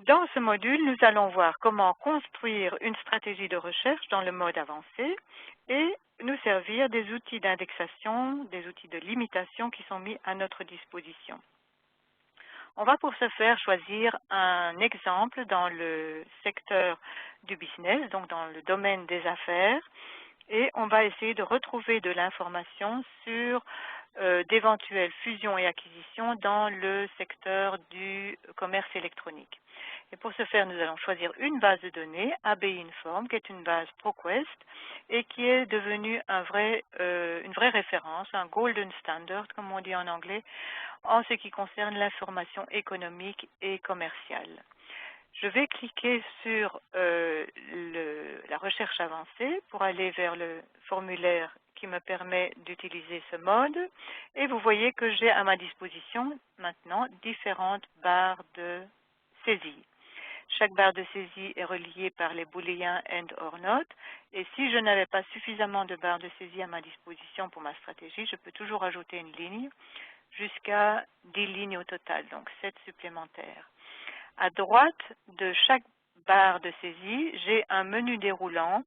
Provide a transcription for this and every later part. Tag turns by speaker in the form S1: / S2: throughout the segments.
S1: Dans ce module, nous allons voir comment construire une stratégie de recherche dans le mode avancé et nous servir des outils d'indexation, des outils de limitation qui sont mis à notre disposition. On va pour ce faire choisir un exemple dans le secteur du business, donc dans le domaine des affaires, et on va essayer de retrouver de l'information sur d'éventuelles fusions et acquisitions dans le secteur du commerce électronique. Et pour ce faire, nous allons choisir une base de données, ABI Inform, qui est une base ProQuest et qui est devenue une vraie référence, un golden standard, comme on dit en anglais, en ce qui concerne l'information économique et commerciale. Je vais cliquer sur la recherche avancée pour aller vers le formulaire qui me permet d'utiliser ce mode. Et vous voyez que j'ai à ma disposition maintenant différentes barres de saisie. Chaque barre de saisie est reliée par les booléens AND OR NOT. Et si je n'avais pas suffisamment de barres de saisie à ma disposition pour ma stratégie, je peux toujours ajouter une ligne jusqu'à 10 lignes au total, donc 7 supplémentaires. À droite de chaque barre de saisie, j'ai un menu déroulant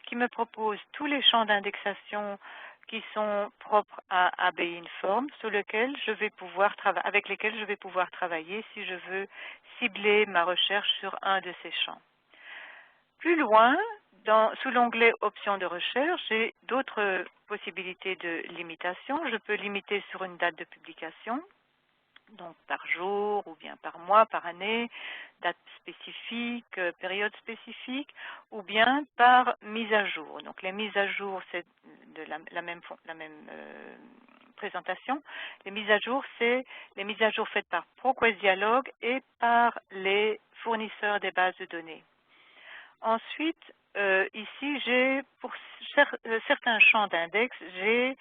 S1: qui me propose tous les champs d'indexation qui sont propres à ABI Inform, avec lesquels je vais pouvoir travailler si je veux cibler ma recherche sur un de ces champs. Plus loin, sous l'onglet Options de recherche, j'ai d'autres possibilités de limitation. Je peux limiter sur une date de publication, donc par jour ou bien par mois, par année, date spécifique, période spécifique, ou bien par mise à jour. Donc les mises à jour, c'est de la même présentation. Les mises à jour, c'est les mises à jour faites par ProQuest Dialog et par les fournisseurs des bases de données. Ensuite, ici, j'ai pour certains champs d'index, j'ai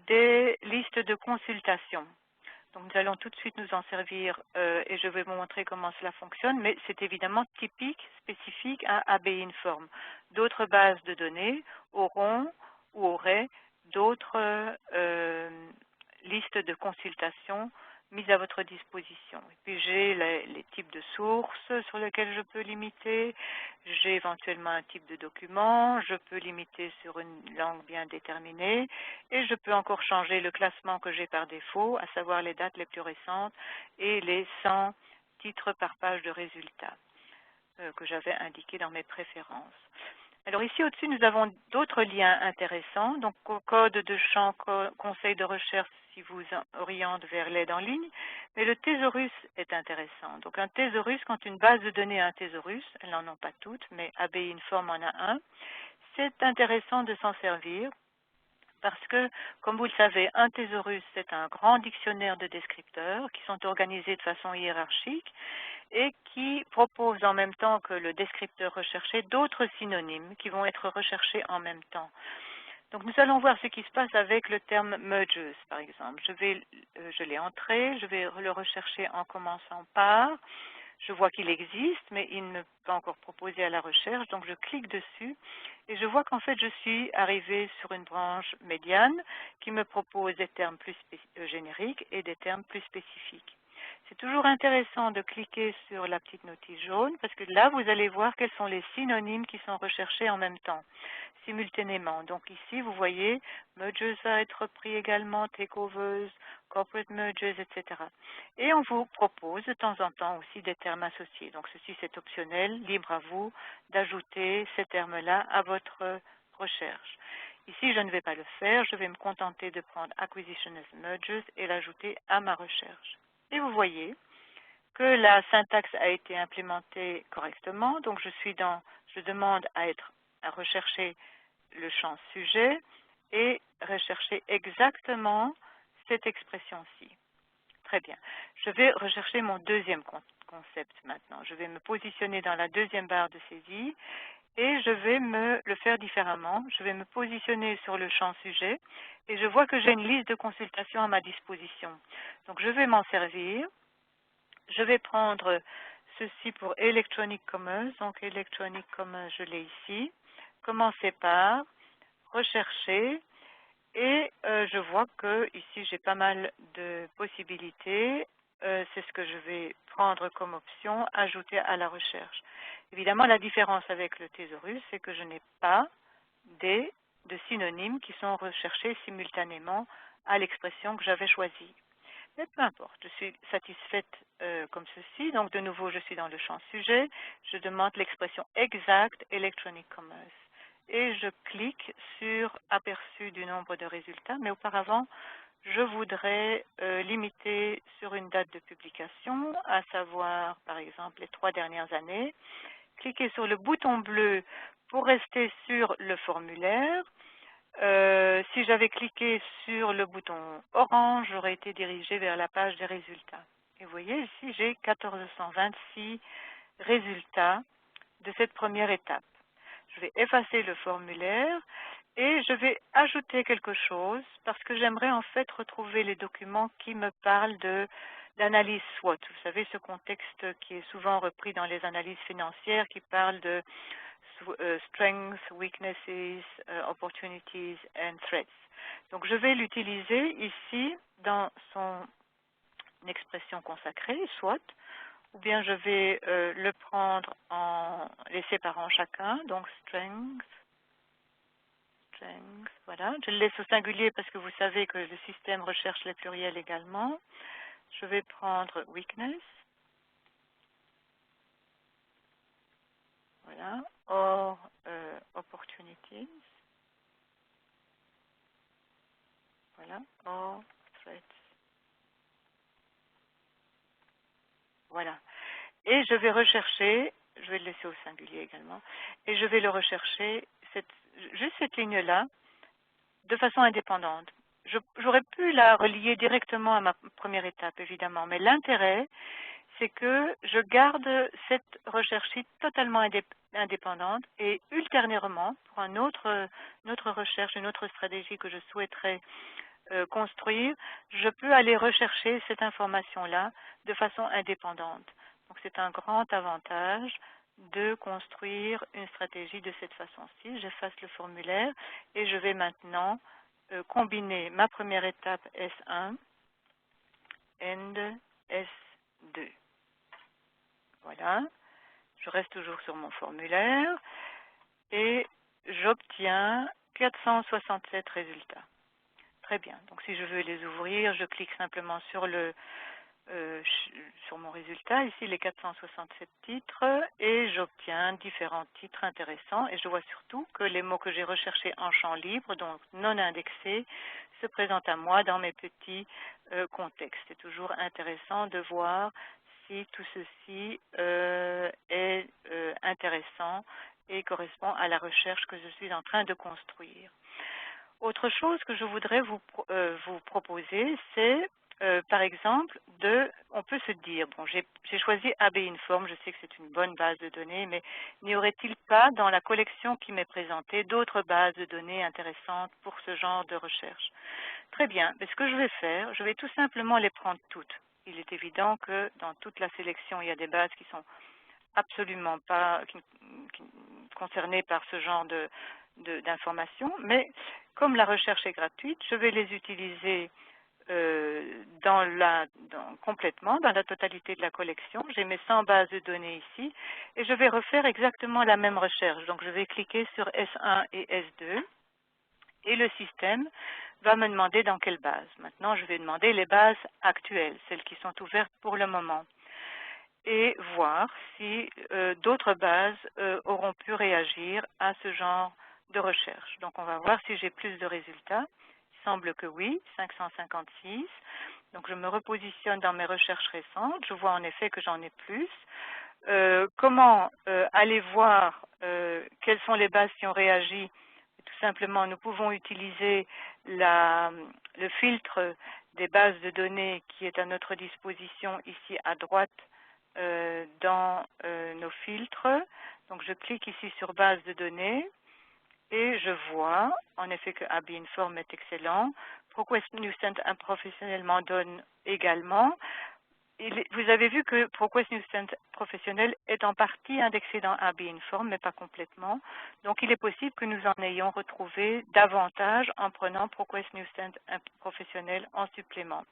S1: des listes de consultation. Donc nous allons tout de suite nous en servir et je vais vous montrer comment cela fonctionne, mais c'est évidemment typique, spécifique à ABI Inform. D'autres bases de données auront ou auraient d'autres listes de consultation mises à votre disposition. Et puis j'ai les types de sources sur lesquelles je peux limiter, j'ai éventuellement un type de document, je peux limiter sur une langue bien déterminée et je peux encore changer le classement que j'ai par défaut, à savoir les dates les plus récentes et les 100 titres par page de résultats que j'avais indiqués dans mes préférences. Alors ici au-dessus, nous avons d'autres liens intéressants, donc code de champ, conseil de recherche si vous oriente vers l'aide en ligne, mais le thésaurus est intéressant. Donc un thésaurus, quand une base de données a un thésaurus, elles n'en ont pas toutes, mais ABI Inform en a un, c'est intéressant de s'en servir parce que, comme vous le savez, un thésaurus, c'est un grand dictionnaire de descripteurs qui sont organisés de façon hiérarchique et qui proposent en même temps que le descripteur recherché d'autres synonymes qui vont être recherchés en même temps. Donc nous allons voir ce qui se passe avec le terme mergers, par exemple. Je l'ai entré, je vais le rechercher en commençant par. Je vois qu'il existe, mais il ne peut pas encore proposer à la recherche, donc je clique dessus et je vois qu'en fait je suis arrivée sur une branche médiane qui me propose des termes plus génériques et des termes plus spécifiques. C'est toujours intéressant de cliquer sur la petite notice jaune parce que là vous allez voir quels sont les synonymes qui sont recherchés en même temps, simultanément. Donc ici vous voyez mergers à être repris également, takeovers, corporate mergers, etc. Et on vous propose de temps en temps aussi des termes associés. Donc ceci c'est optionnel, libre à vous d'ajouter ces termes-là à votre recherche. Ici je ne vais pas le faire, je vais me contenter de prendre acquisition as mergers et l'ajouter à ma recherche. Et vous voyez que la syntaxe a été implémentée correctement. Donc je demande à rechercher le champ sujet et rechercher exactement cette expression-ci. Très bien. Je vais rechercher mon deuxième concept maintenant. Je vais me positionner dans la deuxième barre de saisie et je vais me le faire différemment. Je vais me positionner sur le champ sujet et je vois que j'ai une liste de consultations à ma disposition. Donc je vais m'en servir. Je vais prendre ceci pour Electronic Commerce. Donc Electronic Commerce, je l'ai ici. Commencer par rechercher. Et je vois que ici j'ai pas mal de possibilités c'est ce que je vais prendre comme option, ajouter à la recherche. Évidemment, la différence avec le thésaurus, c'est que je n'ai pas de synonymes qui sont recherchés simultanément à l'expression que j'avais choisie. Mais peu importe, je suis satisfaite comme ceci. Donc, de nouveau, je suis dans le champ sujet. Je demande l'expression exact Electronic Commerce. Et je clique sur aperçu du nombre de résultats. Mais auparavant, je voudrais limiter sur une date de publication, à savoir, par exemple, les 3 dernières années. Cliquez sur le bouton bleu pour rester sur le formulaire. Si j'avais cliqué sur le bouton orange, j'aurais été dirigé vers la page des résultats. Et vous voyez ici, j'ai 1426 résultats de cette première étape. Je vais effacer le formulaire et je vais ajouter quelque chose parce que j'aimerais en fait retrouver les documents qui me parlent de l'analyse SWOT. Vous savez, ce contexte qui est souvent repris dans les analyses financières qui parle de strengths, weaknesses, opportunities and threats. Donc je vais l'utiliser ici dans son expression consacrée, SWOT, ou bien je vais le prendre en les séparant chacun, donc strengths, voilà. Je le laisse au singulier parce que vous savez que le système recherche les pluriels également. Je vais prendre weakness, voilà, or opportunities, voilà, or threats. Voilà. Et je vais rechercher, je vais le laisser au singulier également, et je vais le rechercher, juste cette ligne-là, de façon indépendante. J'aurais pu la relier directement à ma première étape, évidemment, mais l'intérêt, c'est que je garde cette recherche-ci totalement indépendante et ultérieurement, pour une autre recherche, une autre stratégie que je souhaiterais construire, je peux aller rechercher cette information-là de façon indépendante. Donc c'est un grand avantage de construire une stratégie de cette façon-ci. J'efface le formulaire et je vais maintenant combiner ma première étape S1 and S2. Voilà, je reste toujours sur mon formulaire et j'obtiens 467 résultats. Très bien, donc si je veux les ouvrir, je clique simplement sur mon résultat, ici les 467 titres, et j'obtiens différents titres intéressants. Et je vois surtout que les mots que j'ai recherchés en champ libre, donc non indexés, se présentent à moi dans mes petits contextes. C'est toujours intéressant de voir si tout ceci est intéressant et correspond à la recherche que je suis en train de construire. Autre chose que je voudrais vous proposer, c'est par exemple, on peut se dire, bon, j'ai choisi AB Inform, je sais que c'est une bonne base de données, mais n'y aurait-il pas dans la collection qui m'est présentée d'autres bases de données intéressantes pour ce genre de recherche? Très bien, mais ce que je vais faire, je vais tout simplement les prendre toutes. Il est évident que dans toute la sélection, il y a des bases qui sont absolument pas concernées par ce genre d'informations, mais comme la recherche est gratuite, je vais les utiliser complètement, dans la totalité de la collection. J'ai mes 100 bases de données ici et je vais refaire exactement la même recherche. Donc je vais cliquer sur S1 et S2 et le système va me demander dans quelle base. Maintenant, je vais demander les bases actuelles, celles qui sont ouvertes pour le moment, et voir si d'autres bases auront pu réagir à ce genre de recherche. Donc on va voir si j'ai plus de résultats. Il semble que oui, 556. Donc je me repositionne dans mes recherches récentes. Je vois en effet que j'en ai plus. Comment aller voir quelles sont les bases qui ont réagi? Tout simplement, nous pouvons utiliser le filtre des bases de données qui est à notre disposition ici à droite dans nos filtres. Donc je clique ici sur base de données et je vois en effet que AB Inform est excellent. ProQuest Newsend Professionnel m'en donne également. Vous avez vu que ProQuest Newsend Professionnel est en partie indexé dans AB Inform, mais pas complètement. Donc il est possible que nous en ayons retrouvé davantage en prenant ProQuest Newsend Professionnel en supplément.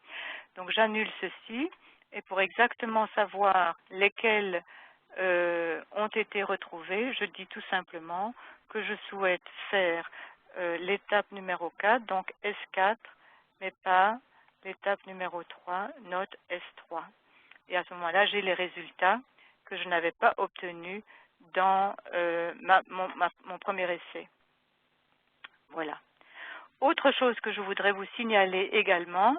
S1: Donc j'annule ceci. Et pour exactement savoir lesquels ont été retrouvés, je dis tout simplement que je souhaite faire l'étape numéro 4, donc S4, mais pas l'étape numéro 3, note S3. Et à ce moment-là, j'ai les résultats que je n'avais pas obtenus dans mon premier essai. Voilà. Autre chose que je voudrais vous signaler également,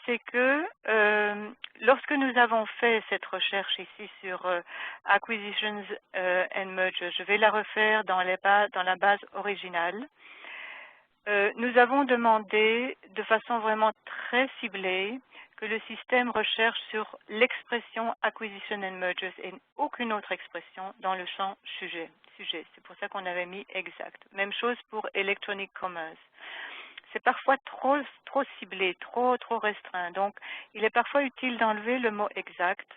S1: c'est que lorsque nous avons fait cette recherche ici sur Acquisitions and Mergers, je vais la refaire dans la base originale, nous avons demandé de façon vraiment très ciblée que le système recherche sur l'expression Acquisition and Mergers et aucune autre expression dans le champ sujet. C'est pour ça qu'on avait mis exact. Même chose pour Electronic Commerce. C'est parfois trop ciblé, trop restreint. Donc, il est parfois utile d'enlever le mot exact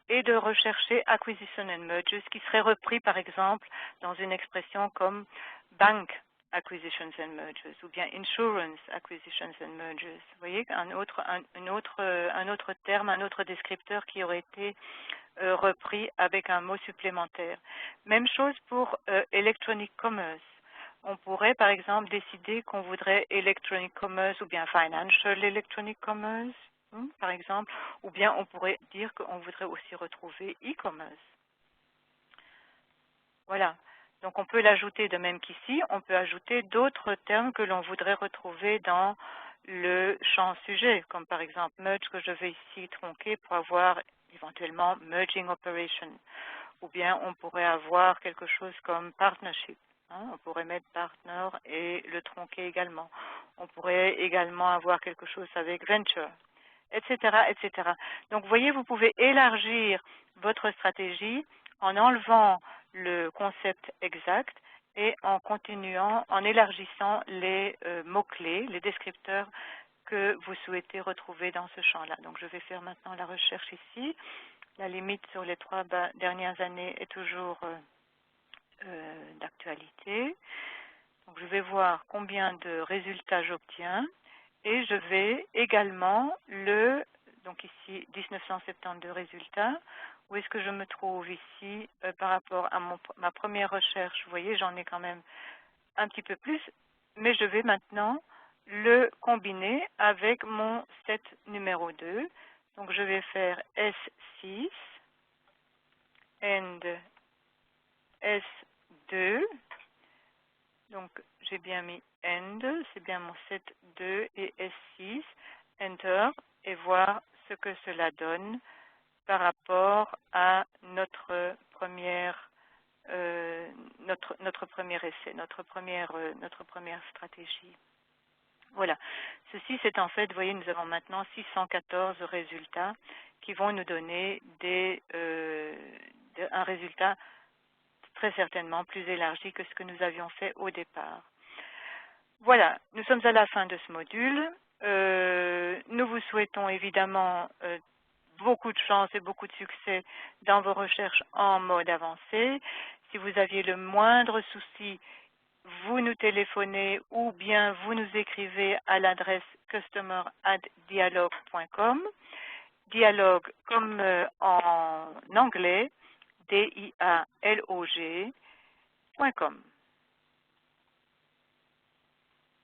S1: et de rechercher Acquisition and Mergers qui serait repris, par exemple, dans une expression comme Bank Acquisitions and Mergers ou bien Insurance Acquisitions and Mergers. Vous voyez, un autre terme, un autre descripteur qui aurait été repris avec un mot supplémentaire. Même chose pour Electronic Commerce. On pourrait, par exemple, décider qu'on voudrait Electronic Commerce ou bien Financial Electronic Commerce, par exemple, ou bien on pourrait dire qu'on voudrait aussi retrouver e-commerce. Voilà. Donc on peut l'ajouter de même qu'ici, on peut ajouter d'autres termes que l'on voudrait retrouver dans le champ sujet, comme par exemple merge que je vais ici tronquer pour avoir éventuellement merging operation. Ou bien on pourrait avoir quelque chose comme partnership. On pourrait mettre partner et le tronquer également. On pourrait également avoir quelque chose avec venture, etc., etc. Donc vous voyez, vous pouvez élargir votre stratégie en enlevant le concept exact et en continuant, en élargissant les mots-clés, les descripteurs que vous souhaitez retrouver dans ce champ-là. Donc je vais faire maintenant la recherche ici. La limite sur les 3 dernières années est toujours d'actualité. Donc je vais voir combien de résultats j'obtiens et je vais également donc ici 1972 résultats. Où est-ce que je me trouve ici par rapport à ma première recherche? Vous voyez, j'en ai quand même un petit peu plus, mais je vais maintenant le combiner avec mon set numéro 2. Donc je vais faire S6 and S2. Donc j'ai bien mis end, c'est bien mon set 2 et S6, enter, et voir ce que cela donne par rapport à notre premier essai, notre première stratégie. Voilà. Ceci, c'est en fait, vous voyez, nous avons maintenant 614 résultats qui vont nous donner un résultat très certainement plus élargi que ce que nous avions fait au départ. Voilà, nous sommes à la fin de ce module. Nous vous souhaitons évidemment beaucoup de chance et beaucoup de succès dans vos recherches en mode avancé. Si vous aviez le moindre souci, vous nous téléphonez ou bien vous nous écrivez à l'adresse customer@dialog.com. Dialogue comme en anglais, DIALOG.com.